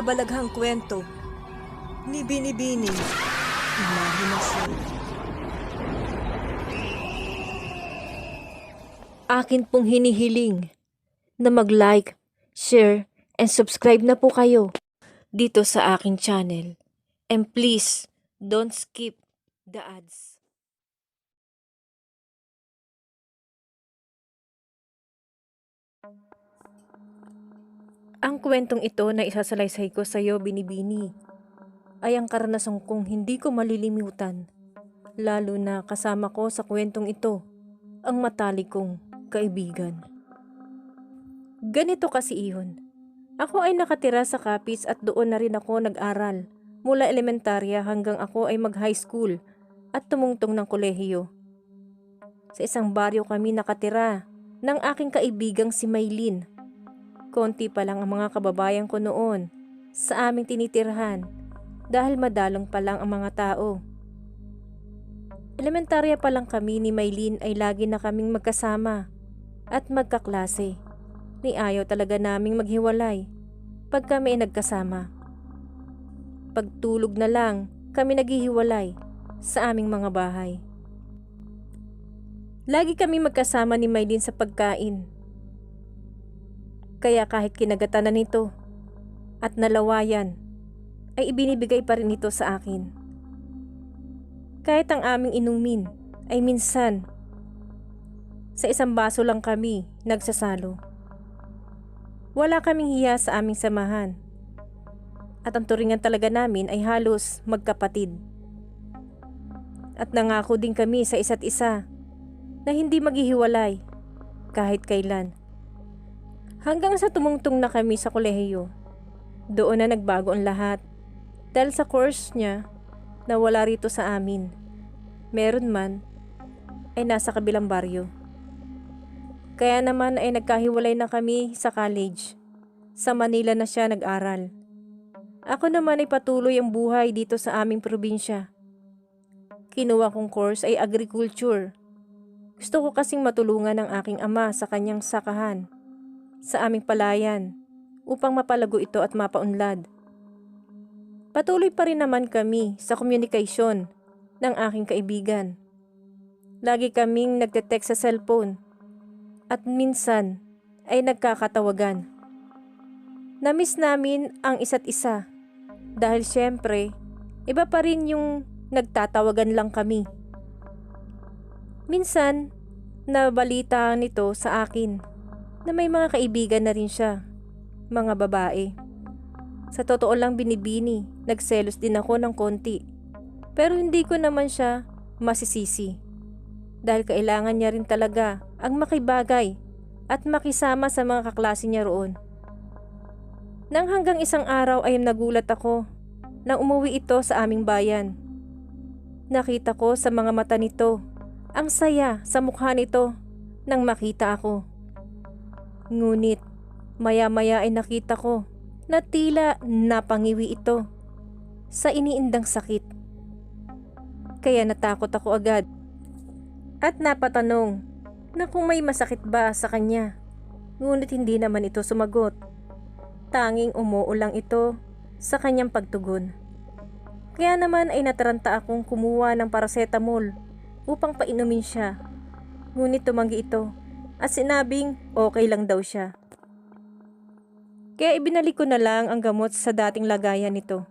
kababalaghang kwento ni Binibini, Imahinasyon. Akin pong hinihiling na mag-like, share, and subscribe na po kayo dito sa aking channel. And please, don't skip the ads. Ang kwentong ito na isasalaysay ko sa iyo, Binibini, ay ang karanasan kong hindi ko malilimutan, lalo na kasama ko sa kwentong ito ang matalik kong kaibigan. Ganito kasi iyon. Ako ay nakatira sa Capiz at doon na rin ako nag-aral mula elementarya hanggang ako ay mag-high school at tumungtong ng kolehiyo. Sa isang baryo kami nakatira ng aking kaibigang si Maylin. Konti pa lang ang mga kababayan ko noon sa aming tinitirhan dahil madalong pa lang ang mga tao. Elementarya pa lang kami ni Maylin ay lagi na kaming magkasama at magkaklase. Ni ayaw talaga naming maghiwalay pag kami ay nagkasama. Pagtulog na lang kami naghihiwalay sa aming mga bahay. Lagi kami magkasama ni Maylin sa pagkain. Kaya kahit kinagatan na nito at nalawayan, ay ibinibigay pa rin ito sa akin. Kahit ang aming inumin ay minsan, sa isang baso lang kami nagsasalo. Wala kaming hiya sa aming samahan. At ang turingan talaga namin ay halos magkapatid. At nangako din kami sa isa't isa na hindi maghihiwalay kahit kailan. Hanggang sa tumungtong na kami sa kolehiyo, doon na nagbago ang lahat. Dahil sa course niya na wala rito sa amin. Meron man, ay nasa kabilang baryo. Kaya naman ay nagkahiwalay na kami sa college. Sa Manila na siya nag-aral. Ako naman ay patuloy ang buhay dito sa aming probinsya. Kinuha kong course ay agriculture. Gusto ko kasing matulungan ang aking ama sa kanyang sakahan sa aming palayan upang mapalago ito at mapaunlad. Patuloy pa rin naman kami sa komunikasyon ng aking kaibigan. Lagi kaming nagte-text sa cellphone at minsan ay nagkakatawagan. Namiss namin ang isa't isa dahil syempre iba pa rin yung nagtatawagan lang kami. Minsan nabalita nito sa akin na may mga kaibigan na rin siya, mga babae. Sa totoo lang, Binibini, nagselos din ako ng konti. Pero hindi ko naman siya masisisi. Dahil kailangan niya rin talaga ang makibagay at makisama sa mga kaklase niya roon. Nang hanggang isang araw ay nagulat ako nang umuwi ito sa aming bayan. Nakita ko sa mga mata nito ang saya sa mukha nito nang makita ako. Ngunit maya-maya ay nakita ko na tila napangiwi ito sa iniindang sakit. Kaya natakot ako agad at napatanong na kung may masakit ba sa kanya. Ngunit hindi naman ito sumagot. Tanging umuo lang ito sa kanyang pagtugon. Kaya naman ay nataranta akong kumuha ng paracetamol upang painumin siya. Ngunit tumanggi ito at sinabing okay lang daw siya. Kaya ibinalik ko na lang ang gamot sa dating lagayan nito.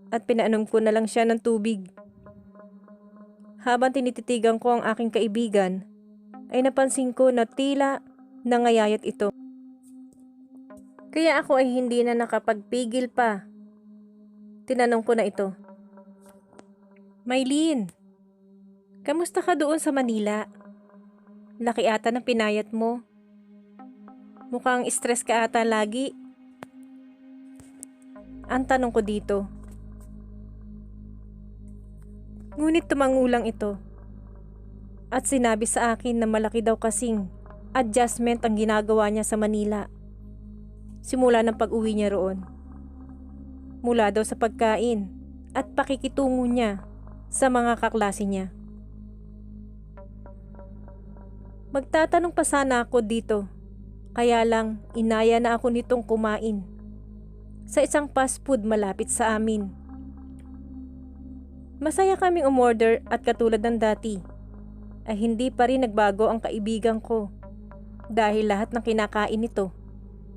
At pinainom ko na lang siya ng tubig. Habang tinititigan ko ang aking kaibigan, ay napansin ko na tila nangayayat ito. Kaya ako ay hindi na nakapagpigil pa. Tinanong ko na ito. Maylin, kamusta ka doon sa Manila? Laki ata ng pinayat mo. Mukhang stress ka ata lagi. Ang tanong ko dito. Ngunit tumangulang ito. At sinabi sa akin na malaki daw kasing adjustment ang ginagawa niya sa Manila. Simula ng pag-uwi niya roon. Mula daw sa pagkain at pakikitungo niya sa mga kaklase niya. Magtatanong pa sana ako dito, kaya lang inaya na ako nitong kumain. sa isang fast food malapit sa amin. Masaya kaming umorder at katulad ng dati ay hindi pa rin nagbago ang kaibigan ko dahil lahat ng kinakain nito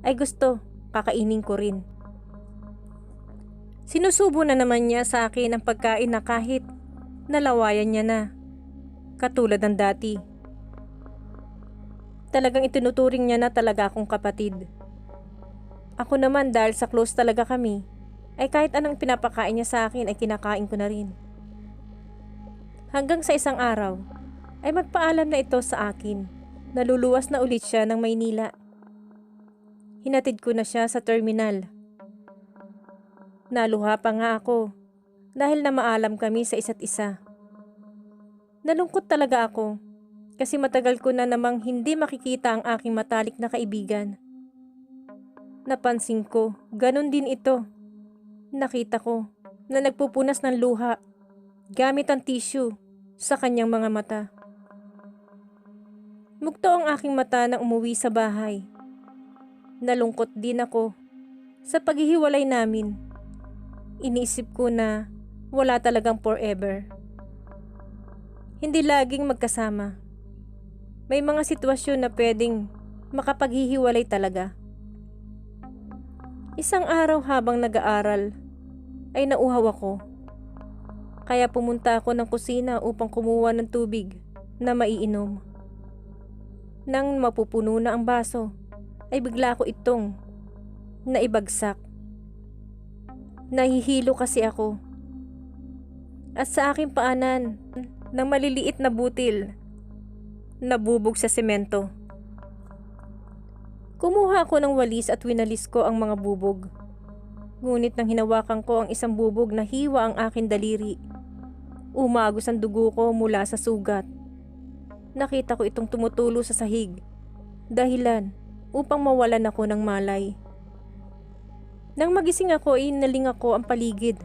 ay gusto kakainin ko rin. Sinusubo na naman niya sa akin ang pagkain na kahit nalawayan niya na, katulad ng dati. Talagang itinuturing niya na talaga akong kapatid. Ako naman dahil sa close talaga kami, ay kahit anong pinapakain niya sa akin ay kinakain ko na rin. Hanggang sa isang araw, ay magpaalam na ito sa akin. Naluluwas na ulit siya ng Maynila. Hinatid ko na siya sa terminal. Naluha pa nga ako dahil na maalam kami sa isa't isa. Nalungkot talaga ako kasi matagal ko na namang hindi makikita ang aking matalik na kaibigan. Napansin ko, ganun din ito. Nakita ko na nagpupunas ng luha gamit ang tissue sa kanyang mga mata. Mugto ang aking mata nang umuwi sa bahay. Nalungkot din ako sa paghihiwalay namin. Iniisip ko na wala talagang forever. Hindi laging magkasama. May mga sitwasyon na pwedeng makapaghihiwalay talaga. Isang araw habang nag-aaral ay nauhaw ako. Kaya pumunta ako ng kusina upang kumuha ng tubig na maiinom. Nang mapupuno na ang baso, ay bigla ko itong naibagsak. Nahihilo kasi ako. At sa aking paanan, ng maliliit na butil, nabubog sa semento. Kumuha ako ng walis at winalis ko ang mga bubog. Ngunit nang hinawakan ko ang isang bubog na hiwa ang aking daliri, umagos ang dugo ko mula sa sugat. Nakita ko itong tumutulo sa sahig, dahilan upang mawalan ako ng malay. Nang magising ako ay naling ako ang paligid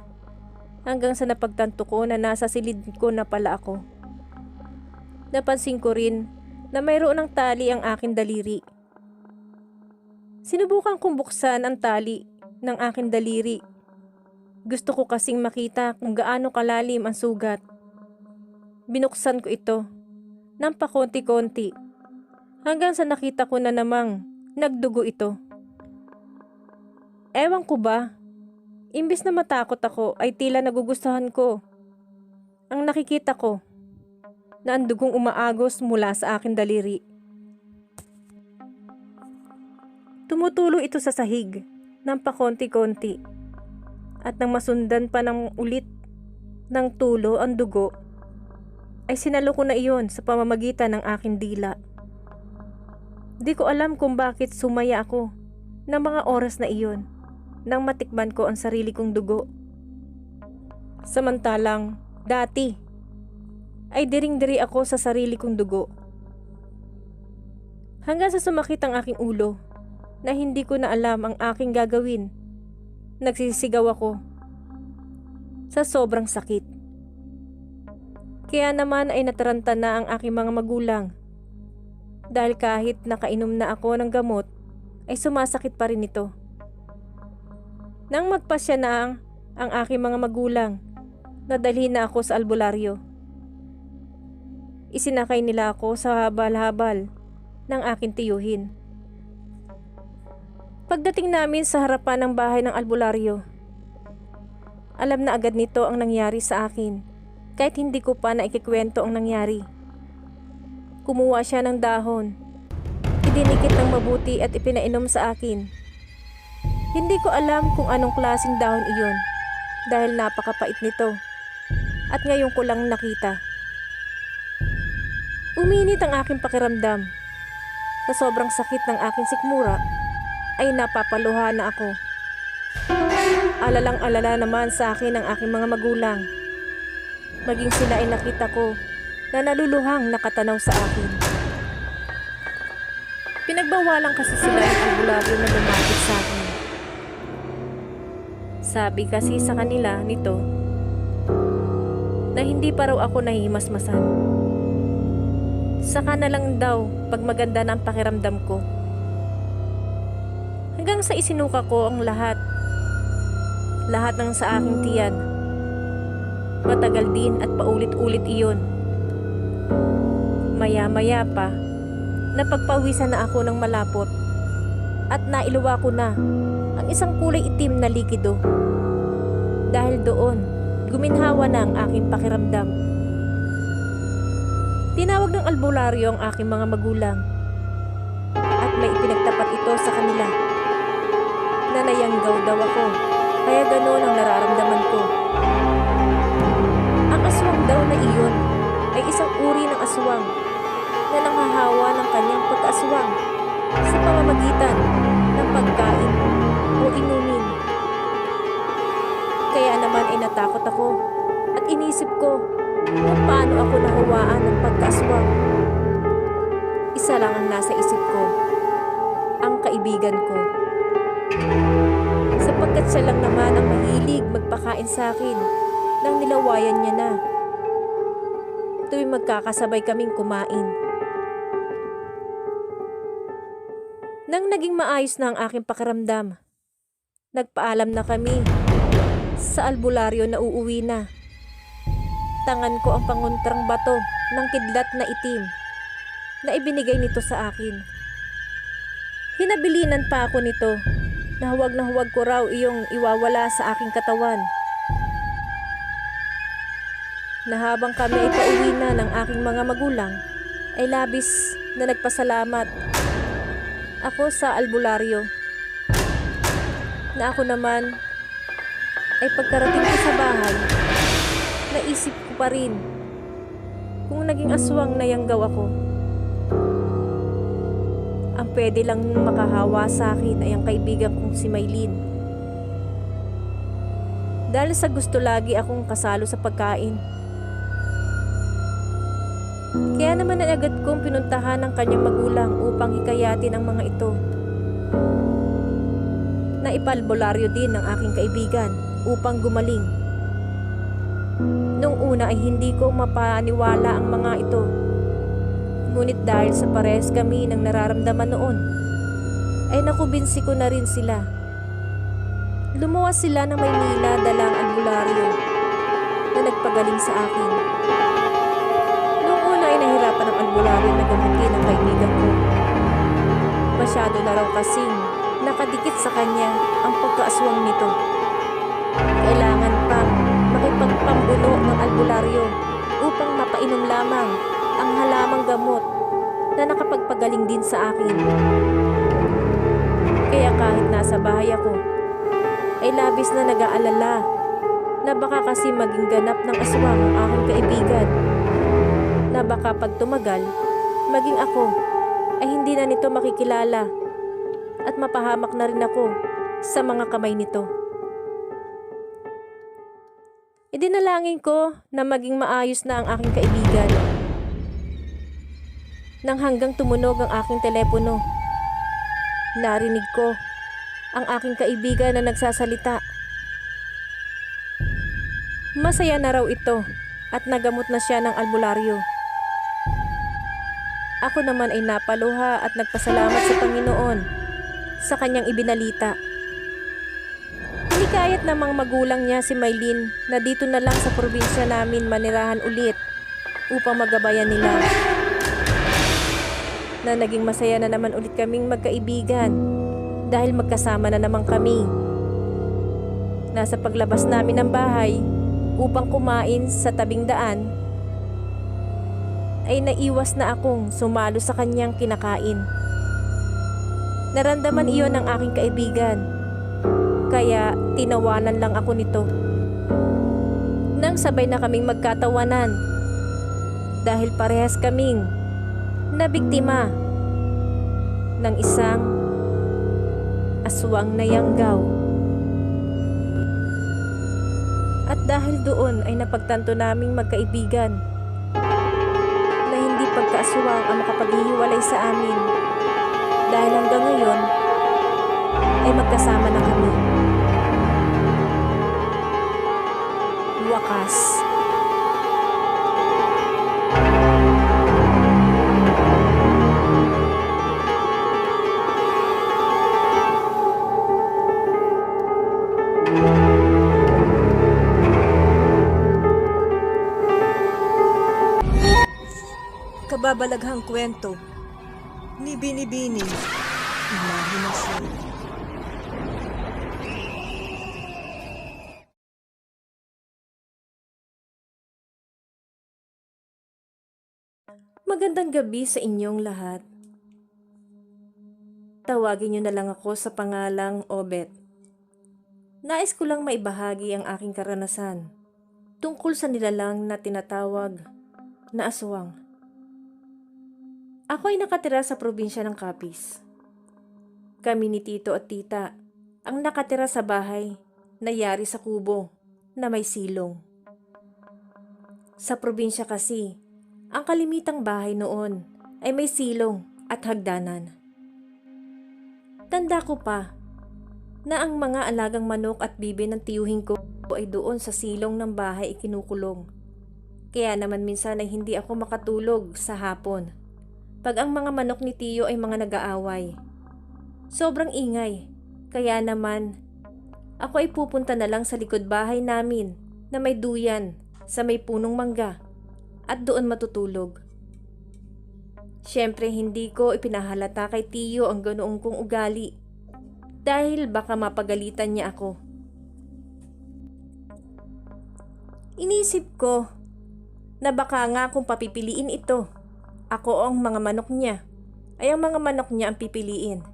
hanggang sa napagtanto ko na nasa silid ko na pala ako. Napansin ko rin na mayroon ng tali ang aking daliri. Sinubukan kong buksan ang tali ng aking daliri. Gusto ko kasing makita kung gaano kalalim ang sugat. Binuksan ko ito ng pakonti-konti hanggang sa nakita ko na namang nagdugo ito. Ewan ko ba, imbis na matakot ako ay tila nagugustuhan ko. Ang nakikita ko na ang dugong umaagos mula sa aking daliri. Tumutulo ito sa sahig ng pakonti-konti at nang masundan pa ng ulit ng tulo ang dugo, ay sinalo ko na iyon sa pamamagitan ng aking dila. Di ko alam kung bakit sumaya ako ng mga oras na iyon nang matikman ko ang sarili kong dugo. Samantalang dati ay diring-diri ako sa sarili kong dugo. Hanggang sa sumakit ang aking ulo na hindi ko na alam ang aking gagawin. Nagsisigaw ako sa sobrang sakit. Kaya naman ay nataranta na ang aking mga magulang. Dahil kahit nakainom na ako ng gamot, ay sumasakit pa rin ito. Nang magpasya na ang aking mga magulang, nadalhin na ako sa albularyo. Isinakay nila ako sa habal-habal ng aking tiyuhin. Pagdating namin sa harapan ng bahay ng albularyo, alam na agad nito ang nangyari sa akin kahit hindi ko pa naikikwento ang nangyari. Kumuha siya ng dahon, idinikit ng mabuti at ipinainom sa akin. Hindi ko alam kung anong klaseng dahon iyon dahil napakapait nito at ngayon ko lang nakita. Uminit ang aking pakiramdam. Sa sobrang sakit ng aking sikmura ay napapaluha na ako. Alalang-alala naman sa akin ang aking mga magulang. Maging sila ay nakita ko na naluluhang nakatanaw sa akin. Pinagbawalan kasi sila ng albularyo na lumapit sa akin. Sabi kasi sa kanila nito na hindi pa raw ako nahihimasmasan. Saka na lang daw pag maganda na ang pakiramdam ko. Hanggang sa isinuka ko ang lahat lahat ng sa aking tiyan. Matagal din at paulit-ulit iyon. Maya-maya pa, napagpawisan na ako ng malapot at nailuwa ko na ang isang kulay itim na likido. Dahil doon, guminhawa na ang aking pakiramdam. Tinawag ng albularyo ang aking mga magulang at may ipinagtapat ito sa kanila na nayanggaw daw ako, kaya ganoon ang nararamdaman ko. Ang aswang daw na iyon ay isang uri ng aswang na nanghahawa ng kanyang pagkaaswang sa pamamagitan ng pagkain o inumin. Kaya naman ay natakot ako at inisip ko kung paano ako nahuwaan ng pagkaaswang. Isa lang ang nasa isip ko, ang kaibigan ko. Sapagkat siya lang naman ang mahilig magpakain sa akin nang nilawayan niya na. Tuwing magkakasabay kaming kumain. Nang naging maayos na ang aking pakiramdam, nagpaalam na kami sa albularyo na uuwi na. Tangan ko ang panguntrang bato ng kidlat na itim na ibinigay nito sa akin. Hinabilinan pa ako nito na huwag ko raw iyong iwawala sa aking katawan. Na habang kami ay pauwi na ng aking mga magulang, ay labis na nagpasalamat ako sa albularyo. Na ako naman ay pagkarating ko sa bahay, naisip ko pa rin kung naging aswang na yanggaw ako. Ang pwede lang makahawa sa akin ay ang kaibigan kong si Maylin. Dahil sa gusto lagi akong kasalo sa pagkain. Kaya naman ay agad kong pinuntahan ng kanyang magulang upang hikayatin ang mga ito. Naipalbularyo din ng aking kaibigan upang gumaling. Nung una ay hindi ko mapaniwala ang mga ito. Ngunit dahil sa parehas kami ng nararamdaman noon, ay nakubinsi ko na rin sila. Lumuwas sila ng Maynila dala ang albularyo na nagpagaling sa akin. Noong una ay nahirapan ang albularyo na gamutin ang kaibigan ko. Masyado na raw kasing nakadikit sa kanya ang pagkaaswang nito. Kailangan pang makipagpambuno ng albularyo upang mapainom lamang ang halamang gamot na nakapagpagaling din sa akin. Kaya kahit nasa bahay ako, ay labis na nag-aalala na baka kasi maging ganap ng aswang ang aking kaibigan, na baka pag tumagal, maging ako ay hindi na nito makikilala at mapahamak na rin ako sa mga kamay nito. Idinalangin ko na maging maayos na ang aking kaibigan. Nang hanggang tumunog ang aking telepono, narinig ko ang aking kaibigan na nagsasalita. Masaya na raw ito at nagamot na siya ng albularyo. Ako naman ay napaluha at nagpasalamat sa Panginoon sa kanyang ibinalita. Hinikayat ng mga magulang niya si Maylin na dito na lang sa probinsya namin manirahan ulit upang magabayan nila. Na naging masaya na naman ulit kaming magkaibigan dahil magkasama na naman kami. Nasa paglabas namin ng bahay upang kumain sa tabing daan, ay naiwas na akong sumalo sa kanyang kinakain. Naramdaman iyon ng aking kaibigan, kaya tinawanan lang ako nito. Nang sabay na kaming magkatawanan dahil parehas kaming nabiktima ng isang aswang na yanggaw. At dahil doon ay napagtanto naming magkaibigan na hindi pagkaaswang ang makapaghihiwalay sa amin, dahil hanggang ngayon ay magkasama na kami. Wakas. kababalaghang kwento ni Binibining Imahinasyon. Magandang gabi sa inyong lahat. Tawagin niyo na lang ako sa pangalang Obet. Nais ko lang maibahagi ang aking karanasan tungkol sa nilalang na tinatawag na aswang. Ako ay nakatira sa probinsya ng Capiz. Kami ni Tito at Tita ang nakatira sa bahay na yari sa kubo na may silong. Sa probinsya kasi, ang kalimitang bahay noon ay may silong at hagdanan. Tanda ko pa na ang mga alagang manok at bibi ng tiyuhin ko ay doon sa silong ng bahay ikinukulong. Kaya naman minsan ay hindi ako makatulog sa hapon pag ang mga manok ni tiyo ay mga nag-aaway. Sobrang ingay, kaya naman ako ay pupunta na lang sa likod bahay namin na may duyan sa may punong mangga at doon matutulog. Siyempre hindi ko ipinahalata kay tiyo ang ganoong kong ugali dahil baka mapagalitan niya ako. Inisip ko na baka nga kung papipiliin ito, ako ang mga manok niya, ay ang mga manok niya ang pipiliin.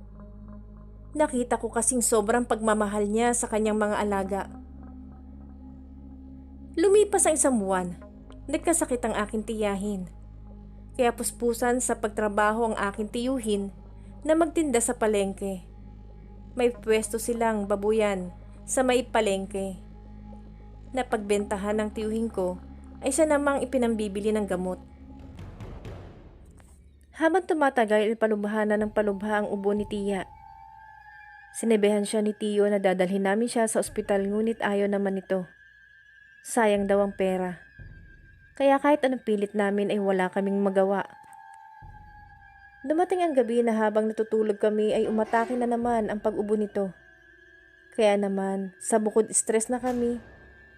Nakita ko kasing sobrang pagmamahal niya sa kanyang mga alaga. Lumipas ang isang buwan, nagkasakit ang aking tiyahin. Kaya puspusan sa pagtrabaho ang aking tiyuhin na magtinda sa palengke. May pwesto silang babuyan sa may palengke. Napagbentahan ng tiyuhin ko ay siya namang ipinambibili ng gamot. Habang tumatagal, palubhahan ng palubha ang ubo ni tiya. Sinabihan siya ni tiyo na dadalhin namin siya sa ospital, ngunit ayaw naman ito. Sayang daw ang pera. Kaya kahit anong pilit namin ay wala kaming magawa. Dumating ang gabi na habang natutulog kami ay umatake na naman ang pag-ubo nito. Kaya naman, sa bukod stress na kami,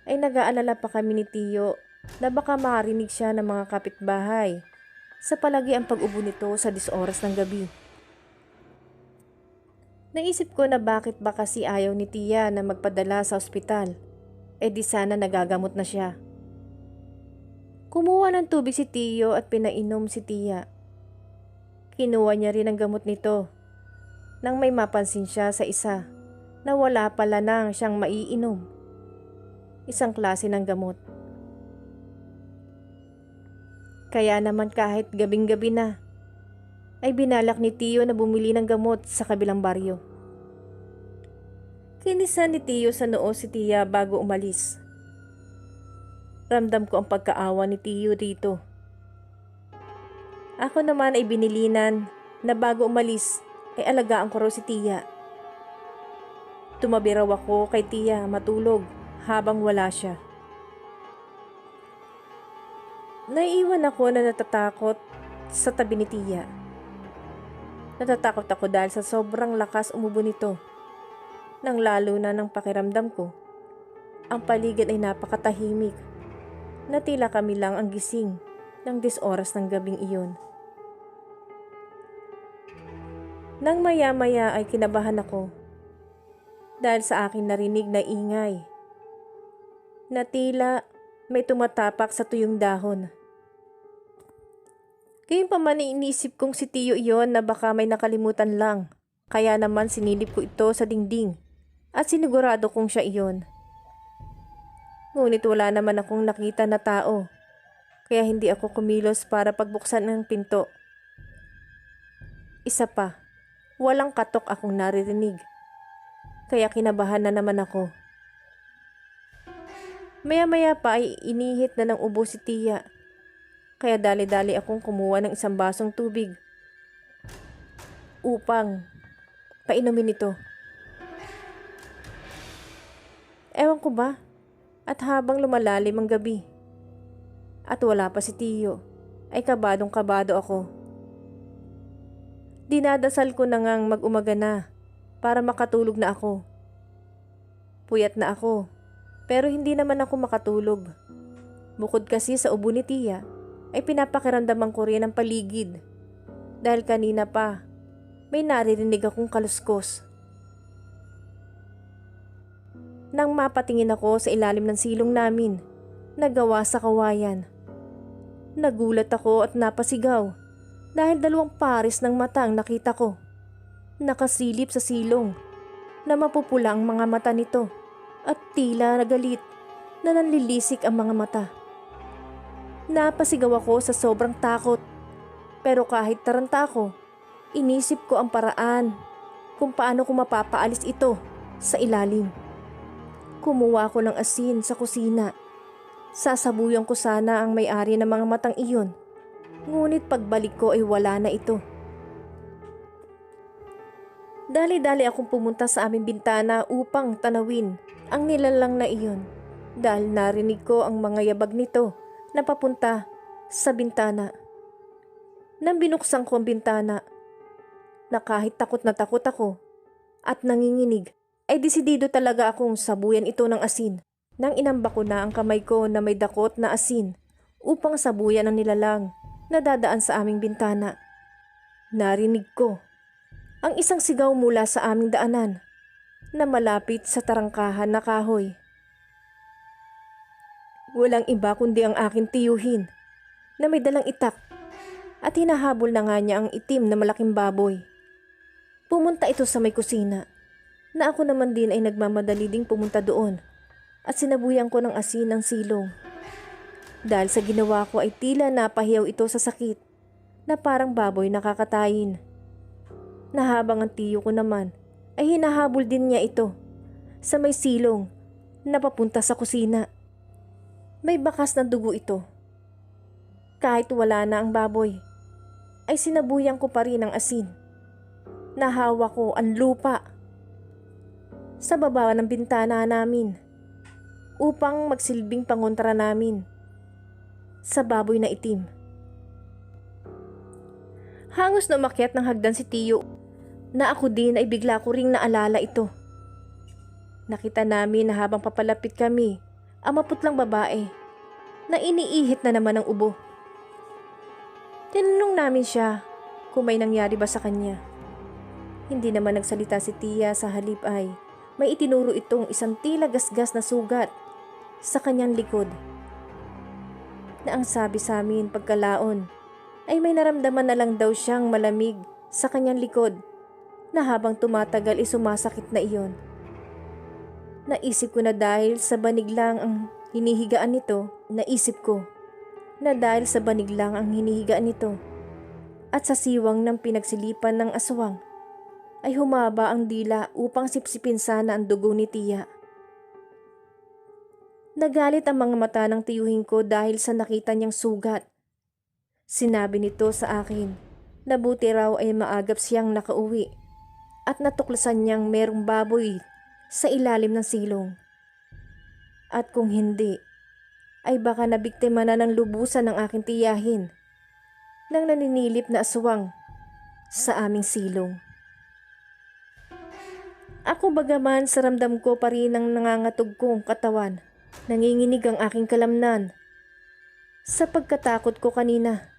ay nag-aalala pa kami ni tiyo na baka marinig siya ng mga kapitbahay sa palagi ang pag-ubo nito sa 10 oras ng gabi. Naisip ko na bakit ba kasi ayaw ni tiya na magpadala sa ospital, di sana nagagamot na siya. Kumuha ng tubig si tiyo at pinainom si tiya. Kinuha niya rin ang gamot nito nang may mapansin siya sa isa na wala pala nang siyang maiinom. Isang klase ng gamot. Kaya naman kahit gabing-gabi na, ay binalak ni tiyo na bumili ng gamot sa kabilang baryo. Kinisan ni tiyo sa noo si tiya bago umalis. Ramdam ko ang pagkaawa ni tiyo dito. Ako naman ay binilinan na bago umalis ay alagaan ko raw si tiya. Tumabi raw ako kay tiya matulog habang wala siya. Naiiwan ako na natatakot sa tabi ni tiya. Natatakot ako dahil sa sobrang lakas umubo nito. Nang lalo na ng pakiramdam ko, ang paligid ay napakatahimik. Na tila kami lang ang gising ng 10 oras ng gabing iyon. Nang maya-maya ay kinabahan ako dahil sa aking narinig na ingay na tila may tumatapak sa tuyong dahon. Gayunpaman iniisip kong si tiyo iyon na baka may nakalimutan lang, kaya naman sinilip ko ito sa dingding at sinigurado kong siya iyon. Ngunit wala naman akong nakita na tao, kaya hindi ako kumilos para pagbuksan ng pinto. Isa pa, walang katok akong naririnig, kaya kinabahan na naman ako. Maya-maya pa ay inihit na ng ubo si tiya, kaya dali-dali akong kumuha ng isang basong tubig upang painumin ito. Ewan ko ba? At habang lumalalim ang gabi at wala pa si tiyo, ay kabadong-kabado ako. Dinadasal ko na ngang mag-umaga na para makatulog na ako. Puyat na ako, pero hindi naman ako makatulog. Bukod kasi sa ubo ni tiya, ay pinapakiramdaman ko rin ang paligid. Dahil kanina pa, may naririnig akong kaluskos. Nang mapatingin ako sa ilalim ng silong namin, nagawa sa kawayan. Nagulat ako at napasigaw dahil 2 pares ng mata ang nakita ko. Nakasilip sa silong na mapupula ang mga mata nito at tila nagalit na nanlilisik ang mga mata. Napasigaw ako sa sobrang takot, pero kahit taranta ako, inisip ko ang paraan kung paano ko mapapaalis ito sa ilalim. Kumuha ko ng asin sa kusina. Sasabuyan ko sana ang may-ari ng mga matang iyon, ngunit pagbalik ko ay wala na ito. Dali-dali akong pumunta sa aming bintana upang tanawin ang nilalang na iyon dahil narinig ko ang mga yabag nito na papunta sa bintana. Nang binuksan ko ang bintana, na kahit takot na takot ako at nanginginig, ay desidido talaga akong sabuyan ito ng asin. Nang inamba ko na ang kamay ko na may dakot na asin upang sabuyan ang nilalang na dadaan sa aming bintana, narinig ko ang isang sigaw mula sa aming daanan na malapit sa tarangkahan na kahoy. Walang iba kundi ang aking tiyuhin na may dalang itak at hinahabol na nga niya ang itim na malaking baboy. Pumunta ito sa may kusina na ako naman din ay nagmamadali ding pumunta doon at sinabuyan ko ng asin ang silong. Dahil sa ginawa ko ay tila napahiyaw ito sa sakit na parang baboy nakakatayin. Na habang ang tiyo ko naman ay hinahabol din niya ito sa may silong na papunta sa kusina. May bakas ng dugo ito. Kahit wala na ang baboy, ay sinabuyan ko pa rin ang asin. Nahawa ko ang lupa sa baba ng bintana namin upang magsilbing pangontra namin sa baboy na itim. Hangos na umakyat ng hagdan si Tiyo na ako din ay bigla ko ring naalala ito. Nakita namin na habang papalapit kami, ang maputlang babae na iniihit na naman ng ubo. Tinanong namin siya kung may nangyari ba sa kanya. Hindi naman nagsalita si Tia, sa halip ay may itinuro itong isang tila gasgas na sugat sa kanyang likod. Na ang sabi sa amin pagkalaon ay may naramdaman na lang daw siyang malamig sa kanyang likod na habang tumatagal ay sumasakit na iyon. Naisip ko na dahil sa banig lang ang hinihigaan nito, at sa siwang ng pinagsilipan ng aswang ay humaba ang dila upang sipsipin sana ang dugo ni Tia. Nagalit ang mga mata ng tiyuhin ko dahil sa nakita niyang sugat. Sinabi nito sa akin na buti raw ay maagap siyang nakauwi at natuklasan niyang merong baboy sa ilalim ng silong. At kung hindi, ay baka nabiktima na ng lubusan ng aking tiyahin ng naninilip na aswang sa aming silong. Ako bagaman sa ramdam ko pa rin ang nangangatog kong katawan, nanginginig ang aking kalamnan. Sa pagkatakot ko kanina,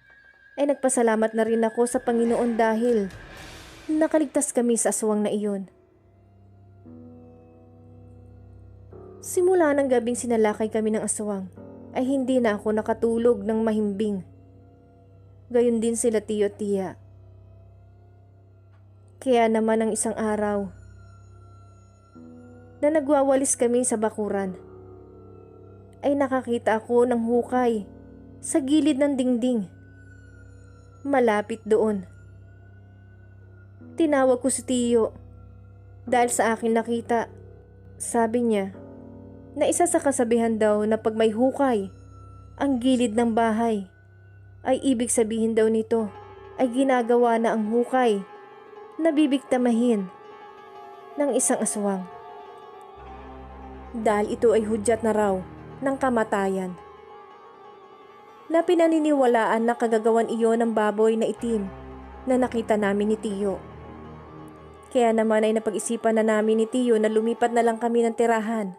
ay nagpasalamat na rin ako sa Panginoon dahil nakaligtas kami sa aswang na iyon. Simula ng gabing sinalakay kami ng aswang, ay hindi na ako nakatulog ng mahimbing. Gayon din sila Tiyo at Tia. Kaya naman ang isang araw, na nagwawalis kami sa bakuran, ay nakakita ako ng hukay sa gilid ng dingding. Malapit doon. Tinawag ko si Tiyo dahil sa akin nakita. Sabi niya na isa sa kasabihan daw na pag may hukay ang gilid ng bahay, ay ibig sabihin daw nito ay ginagawa na ang hukay na bibigtamahin ng isang aswang. Dahil ito ay hudyat na raw ng kamatayan. Na pinaniniwalaan na kagagawan iyon ng baboy na itim na nakita namin ni Tiyo. Kaya naman ay napag-isipan na namin ni Tiyo na lumipat na lang kami ng tirahan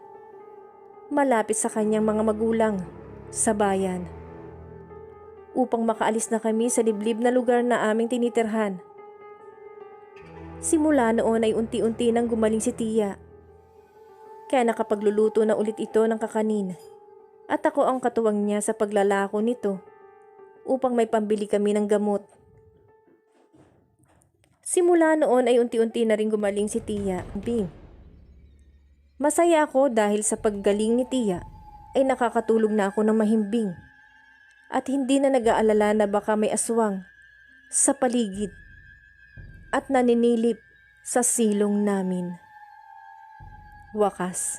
malapit sa kanyang mga magulang sa bayan. upang makaalis na kami sa liblib na lugar na aming tinitirhan. Simula noon ay unti-unti nang gumaling si Tia. Kaya nakapagluluto na ulit ito ng kakanin at ako ang katuwang niya sa paglalako nito upang may pambili kami ng gamot. Simula noon ay unti-unti na rin gumaling si Tia. Masaya ako dahil sa paggaling ni Tia ay nakakatulog na ako ng mahimbing at hindi na nag-aalala na baka may aswang sa paligid at naninilip sa silong namin. Wakas.